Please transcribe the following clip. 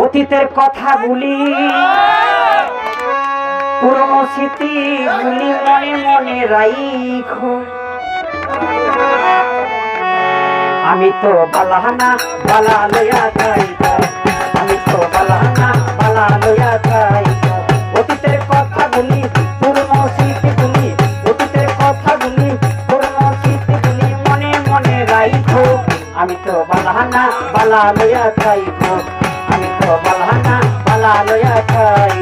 অতীতের কথা বলি, পুরনো স্মৃতি গুলি মনে মনে রাইখো। আমি তো বালাহানা বালা লইয়া যাই, আমি তো বালাহানা বালা লইয়া যাই। অতীতের কথা বলি, পুরনো স্মৃতি গুলি, অতীতের কথা বলি, পুরনো স্মৃতি গুলি মনে মনে রাইখো। আমি তো বালাহানা বালা লইয়া যাইখো, আমি তো বালাহানা বালা লইয়া যাই।